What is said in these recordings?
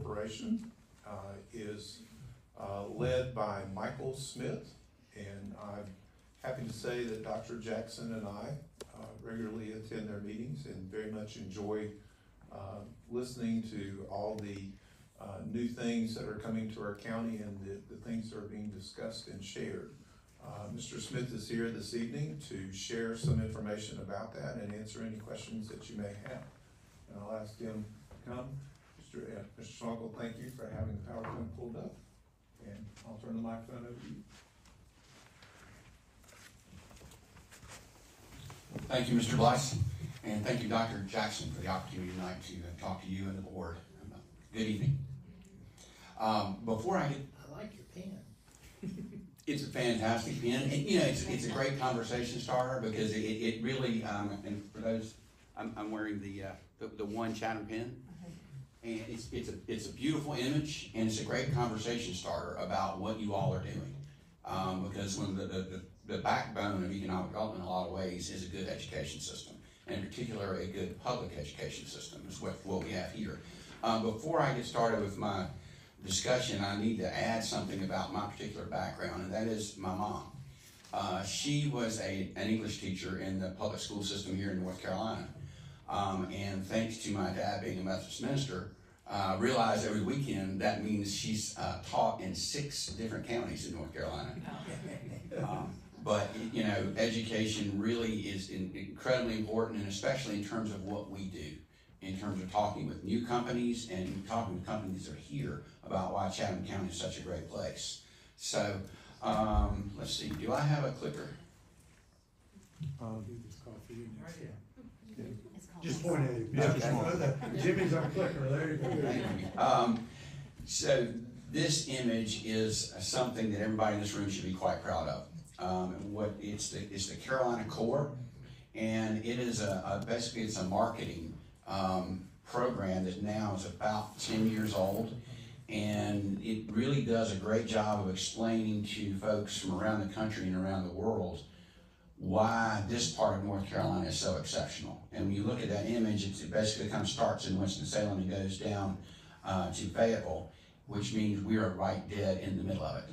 Corporation is led by Michael Smith, and I'm happy to say that Dr. Jackson and I regularly attend their meetings and very much enjoy listening to all the new things that are coming to our county and the things that are being discussed and shared. Mr. Smith is here this evening to share some information about that and answer any questions that you may have. And I'll ask him to come. Mr. Schwankel, thank you for having the PowerPoint pulled up. And I'll turn the microphone over to you. Thank you, Mr. Blice, and thank you, Dr. Jackson, for the opportunity tonight to talk to you and the board. Good evening. Before I get... I like your pen. It's a fantastic pen, and you know, it's a great conversation starter because it really, and for those, I'm wearing the one Chatham pen, and it's a beautiful image, and it's a great conversation starter about what you all are doing, because when the backbone of economic development in a lot of ways is a good education system, and in particular a good public education system is what we have here. Before I get started with my discussion, I need to add something about my particular background, and that is my mom. She was an English teacher in the public school system here in North Carolina, and thanks to my dad being a Methodist minister, I realized every weekend that means she's taught in 6 different counties in North Carolina. But you know, education really is incredibly important, and especially in terms of what we do, in terms of talking with new companies and talking with companies that are here about why Chatham County is such a great place. So, let's see, do I have a clicker? Just point at him. Yeah, Jimmy's our clicker. There you go. Thank you. So this image is something that everybody in this room should be quite proud of. It's the Carolina Core, and it is basically it's a marketing program that now is about 10 years old, and it really does a great job of explaining to folks from around the country and around the world why this part of North Carolina is so exceptional. And when you look at that image, it basically kind of starts in Winston-Salem and goes down to Fayetteville, which means we are right dead in the middle of it.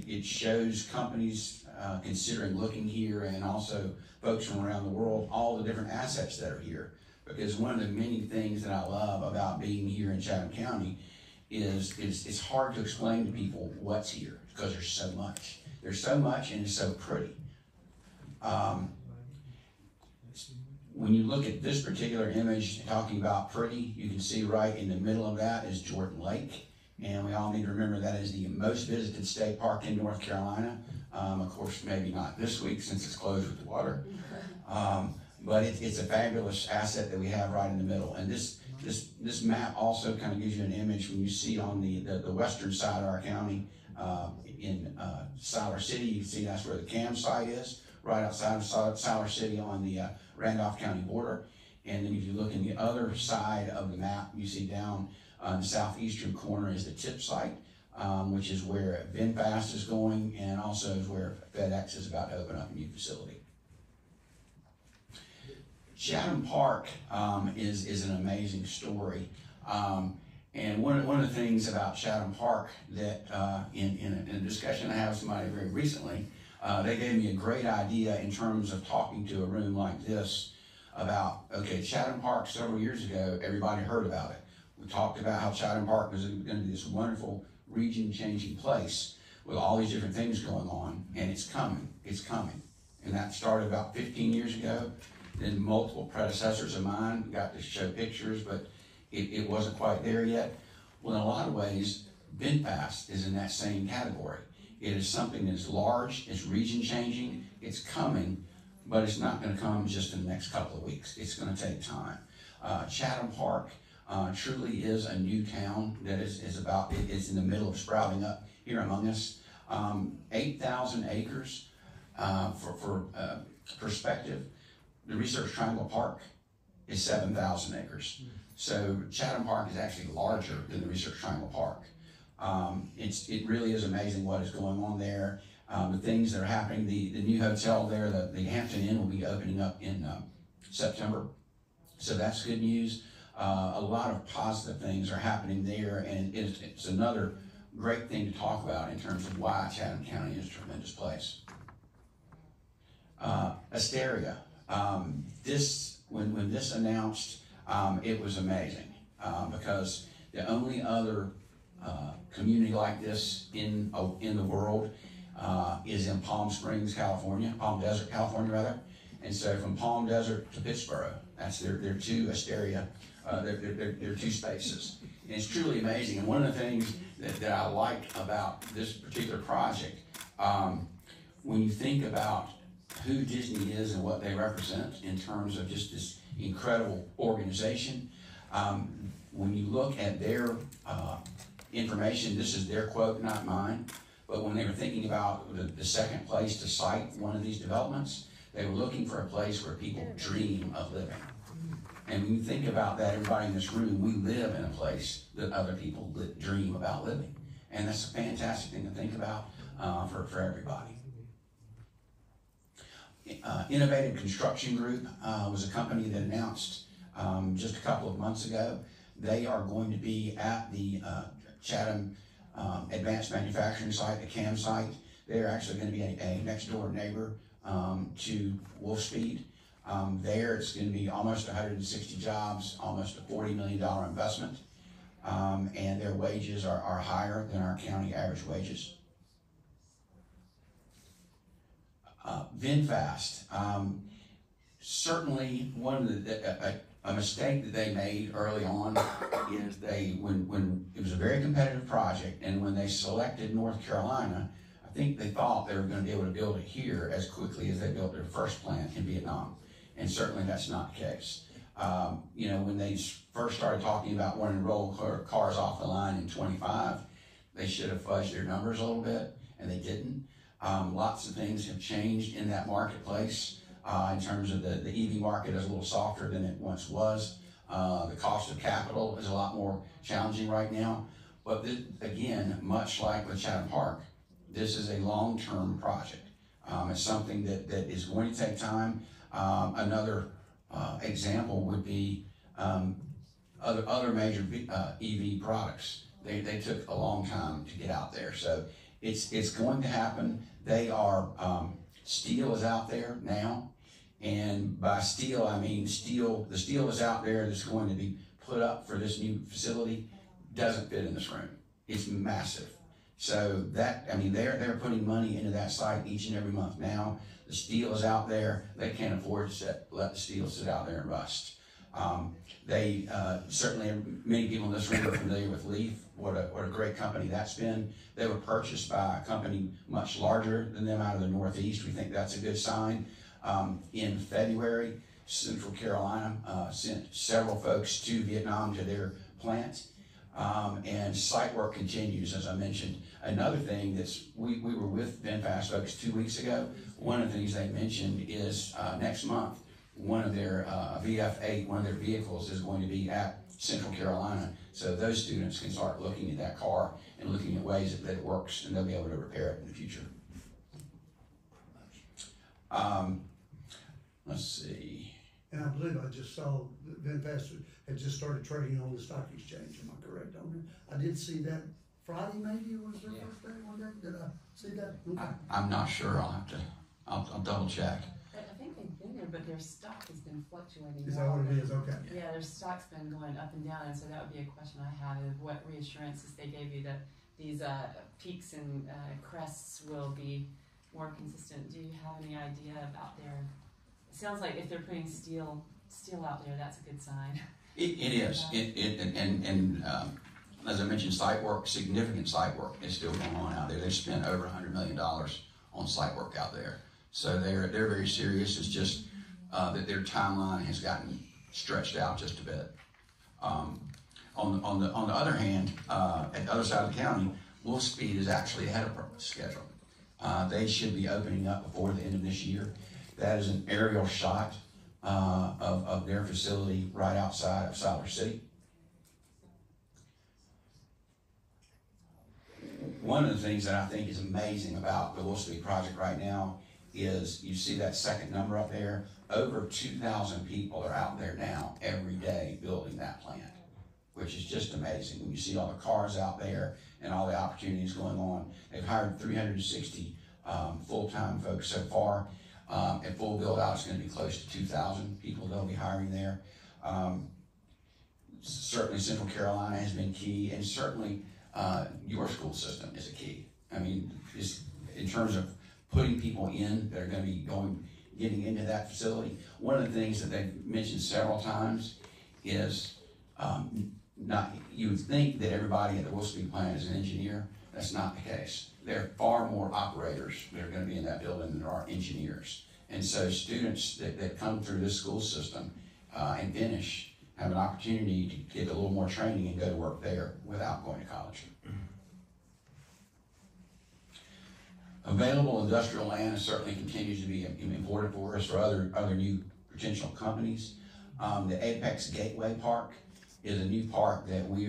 It shows companies considering looking here, and also folks from around the world, all the different assets that are here. Because one of the many things that I love about being here in Chatham County is it's hard to explain to people what's here because there's so much. There's so much, and it's so pretty. When you look at this particular image talking about pretty, you can see right in the middle of that is Jordan Lake. And we all need to remember that is the most visited state park in North Carolina. Of course, maybe not this week since it's closed with the water. But it's a fabulous asset that we have right in the middle. And this map also kind of gives you an image when you see on the western side of our county in Siler City. You can see that's where the CAM site is, right outside of Siler City on the Randolph County border. And then if you look in the other side of the map, you see down on the southeastern corner is the TIP site, which is where VinFast is going, and also is where FedEx is about to open up a new facility. Chatham Park is an amazing story. And one of the things about Chatham Park that in a discussion I had with somebody very recently, they gave me a great idea in terms of talking to a room like this about, okay, Chatham Park several years ago, everybody heard about it. We talked about how Chatham Park was going to be this wonderful region-changing place with all these different things going on, and it's coming. And that started about 15 years ago. Then multiple predecessors of mine got to show pictures, but it wasn't quite there yet. Well, in a lot of ways, VinFast is in that same category. It is something that is large, it's region-changing, it's coming, but it's not going to come just in the next couple of weeks. It's going to take time. Chatham Park truly is a new town that is in the middle of sprouting up here among us. 8,000 acres for perspective. The Research Triangle Park is 7,000 acres. So Chatham Park is actually larger than the Research Triangle Park. It really is amazing what is going on there. The things that are happening, the new hotel there, the Hampton Inn will be opening up in September. So that's good news. A lot of positive things are happening there, and it's another great thing to talk about in terms of why Chatham County is a tremendous place. Asteria. When this announced, it was amazing because the only other community like this in the world is in Palm Desert, California rather. And so from Palm Desert to Pittsboro, that's their two Asteria, their two spaces. And it's truly amazing. And one of the things that I like about this particular project, when you think about who Disney is and what they represent in terms of just this incredible organization, when you look at their information, this is their quote, not mine, but when they were thinking about the second place to site one of these developments, they were looking for a place where people dream of living. And when you think about that, everybody in this room, we live in a place that other people dream about living. And that's a fantastic thing to think about for everybody. Innovative Construction Group was a company that announced just a couple of months ago. They are going to be at the Chatham Advanced Manufacturing site, the CAM site. They're actually going to be a next door neighbor to Wolfspeed. There it's going to be almost 160 jobs, almost a $40 million investment, and their wages are higher than our county average wages. VinFast, certainly one of a mistake that they made early on is when it was a very competitive project, and when they selected North Carolina, I think they thought they were going to be able to build it here as quickly as they built their first plant in Vietnam. And certainly that's not the case. You know, when they first started talking about wanting to roll cars off the line in 25, they should have fudged their numbers a little bit, and they didn't. Lots of things have changed in that marketplace in terms of the EV market is a little softer than it once was. The cost of capital is a lot more challenging right now. But this, again, much like with Chatham Park, this is a long-term project. It's something that is going to take time. Another example would be other major EV products. They took a long time to get out there. So it's going to happen. They are, steel is out there now. And by steel, I mean steel. The steel is out there that's going to be put up for this new facility. Doesn't fit in this room. It's massive. So that, I mean, they're putting money into that site each and every month now. The steel is out there. They can't afford to let the steel sit out there and rust. They certainly, many people in this room are familiar with Leaf. What a great company that's been. They were purchased by a company much larger than them out of the Northeast. We think that's a good sign. In February, Central Carolina sent several folks to Vietnam to their plant. And site work continues, as I mentioned. Another thing that's, we were with VinFast folks 2 weeks ago. One of the things they mentioned is next month, one of their VF8, one of their vehicles is going to be at Central Carolina. So those students can start looking at that car and looking at ways that it works, and they'll be able to repair it in the future. Let's see. And I believe I just saw that VinFast had just started trading on the stock exchange. Am I correct on that? I did see that Friday, maybe it was their first day one day. Did I see that? Okay. I'm not sure. I'll double check. I think they've been there, but their stock has been fluctuating. Is that what it is? Okay. Yeah, their stock's been going up and down, and so that would be a question I have of what reassurances they gave you that these peaks and crests will be more consistent. Do you have any idea about their? It sounds like if they're putting steel out there, that's a good sign. It is. And as I mentioned, site work, significant site work is still going on out there. They've spent over $100 million on site work out there. So they're very serious. It's just that their timeline has gotten stretched out just a bit. On the other hand, at the other side of the county, Wolfspeed is actually ahead of schedule. They should be opening up before the end of this year. That is an aerial shot of their facility right outside of Siler City. One of the things that I think is amazing about the Wolfspeed project right now is you see that second number up there, over 2,000 people are out there now every day building that plant, which is just amazing. When you see all the cars out there and all the opportunities going on, they've hired 360 full-time folks so far. At full build out, it's going to be close to 2,000 people they'll be hiring there. Certainly Central Carolina has been key, and certainly your school system is a key. I mean, just in terms of putting people in that are going to be getting into that facility. One of the things that they've mentioned several times is you would think that everybody at the Wolfspeed plant is an engineer. That's not the case. There are far more operators that are going to be in that building than there are engineers. And so students that come through this school system and finish have an opportunity to get a little more training and go to work there without going to college. Available industrial land certainly continues to be important for us for other new potential companies. The Apex Gateway Park is a new park that we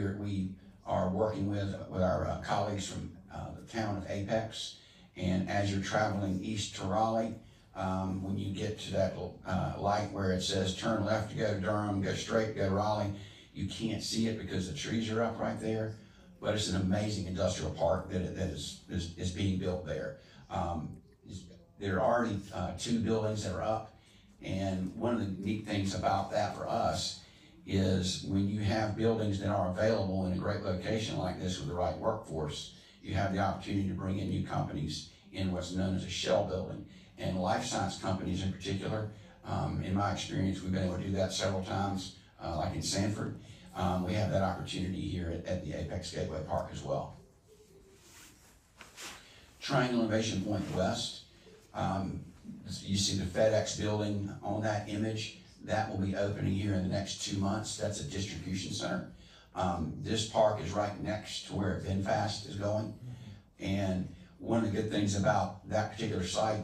are working with our colleagues from the town of Apex. And as you're traveling east to Raleigh, when you get to that light where it says turn left to go to Durham, go straight to go to Raleigh, you can't see it because the trees are up right there. But it's an amazing industrial park that is being built there. There are already 2 buildings that are up, and one of the neat things about that for us is when you have buildings that are available in a great location like this with the right workforce, you have the opportunity to bring in new companies in what's known as a shell building. And life science companies in particular, in my experience, we've been able to do that several times, like in Sanford. We have that opportunity here at the Apex Gateway Park as well. Triangle Innovation Point West, you see the FedEx building on that image. That will be opening here in the next 2 months. That's a distribution center. This park is right next to where VinFast is going. And one of the good things about that particular site,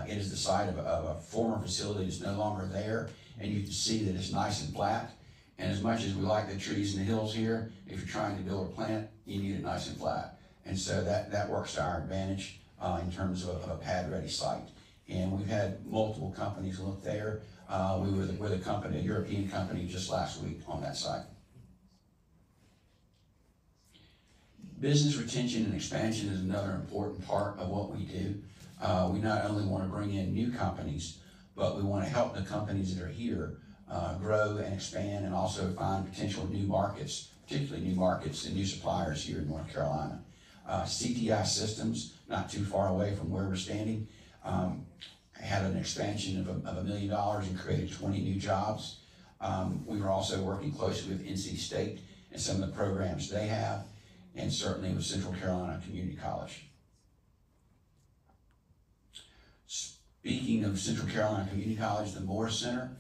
it is the site of a former facility that's no longer there. And you can see that it's nice and flat. And as much as we like the trees and the hills here, if you're trying to build a plant, you need it nice and flat. And so that works to our advantage in terms of a pad-ready site. And we've had multiple companies look there. We were with a European company just last week on that site. Business retention and expansion is another important part of what we do. We not only want to bring in new companies, but we want to help the companies that are here grow and expand and also find potential new markets, particularly new markets and new suppliers here in North Carolina. CTI Systems, not too far away from where we're standing, had an expansion of $1 million and created 20 new jobs. We were also working closely with NC State and some of the programs they have, and certainly with Central Carolina Community College. Speaking of Central Carolina Community College, the Moore Center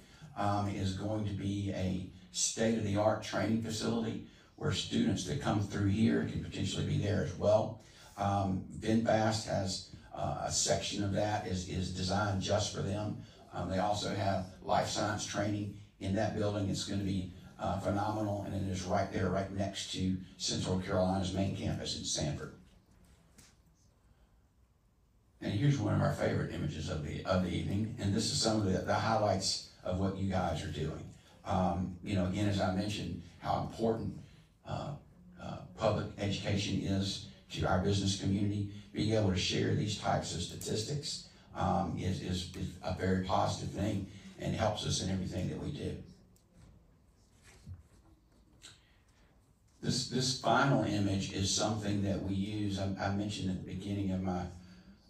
is going to be a state-of-the-art training facility where students that come through here can potentially be there as well. VinFast has a section of that is designed just for them. They also have life science training in that building. It's going to be phenomenal, and it is right there, right next to Central Carolina's main campus in Sanford. And here's one of our favorite images of the evening, and this is some of the highlights of what you guys are doing. Again, as I mentioned, how important public education is to our business community. Being able to share these types of statistics is a very positive thing and helps us in everything that we do. This final image is something that we use. I mentioned at the beginning of my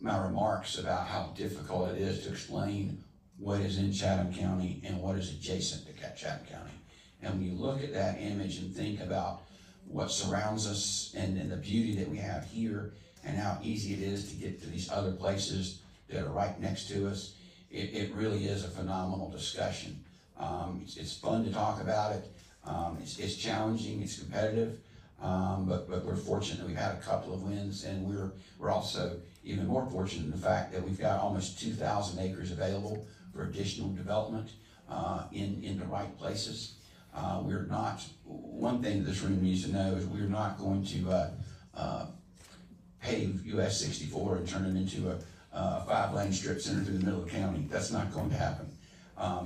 remarks about how difficult it is to explain what is in Chatham County and what is adjacent to Chatham County. And when you look at that image and think about what surrounds us and the beauty that we have here and how easy it is to get to these other places that are right next to us, it really is a phenomenal discussion. It's fun to talk about it. It's challenging, it's competitive, but we're fortunate we've had a couple of wins, and we're also even more fortunate in the fact that we've got almost 2,000 acres available for additional development in the right places. We're not, one thing that this room needs to know is we're not going to pave US 64 and turn it into a 5-lane strip center through the middle of the county. That's not going to happen.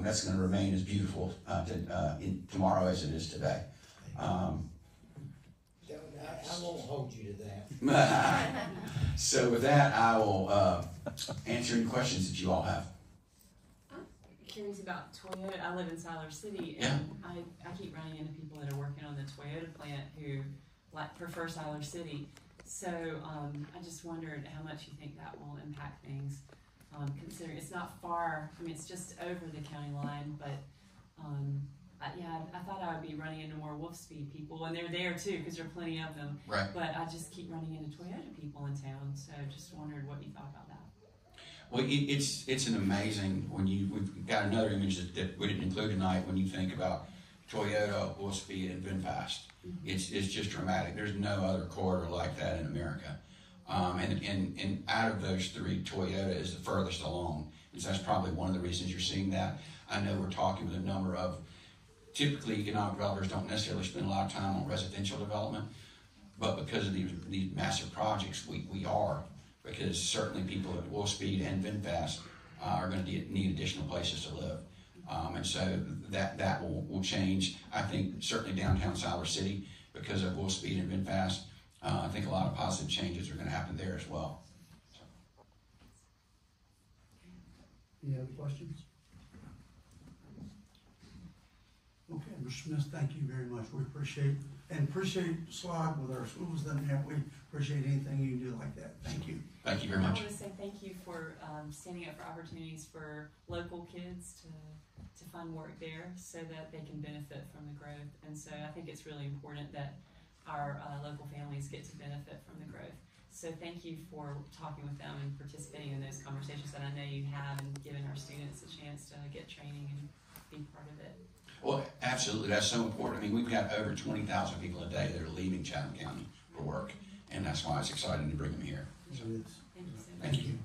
that's going to remain as beautiful tomorrow as it is today. I won't hold you to that. So with that, I will answer any questions that you all have. I'm curious about Toyota. I live in Siler City, and Yeah. I keep running into people that are working on the Toyota plant who prefer Siler City. So I just wondered how much you think that will impact things, considering it's not far. I mean, it's just over the county line, but I thought I would be running into more Wolfspeed people, and they're there too because there are plenty of them. Right. But I just keep running into Toyota people in town, so just wondered what you thought about that. Well, it's an amazing, we've got another image that we didn't include tonight when you think about Toyota, Wolfspeed, and VinFast. Mm-hmm. It's just dramatic. There's no other corridor like that in America. And out of those three, Toyota is the furthest along. And so that's probably one of the reasons you're seeing that. I know we're talking with a number of, typically economic developers don't necessarily spend a lot of time on residential development, but because of these massive projects, we are. Because certainly people at Wolfspeed and VinFast are going to need additional places to live. And so that will change. I think certainly downtown Siler City, because of Wolfspeed and VinFast, I think a lot of positive changes are going to happen there as well. Any other questions? Okay, Mr. Smith, thank you very much. We appreciate slide with our schools. Then we appreciate anything you can do like that. Thank you. Thank you very much. I want to say thank you for standing up for opportunities for local kids to find work there so that they can benefit from the growth. And so I think it's really important that our local families get to benefit from the growth. So thank you for talking with them and participating in those conversations that I know you have and giving our students a chance to get training and be part of it. Well, absolutely. That's so important. I mean, we've got over 20,000 people a day that are leaving Chatham County for work, and that's why it's exciting to bring them here. So, It is. Thank you so much. thank you.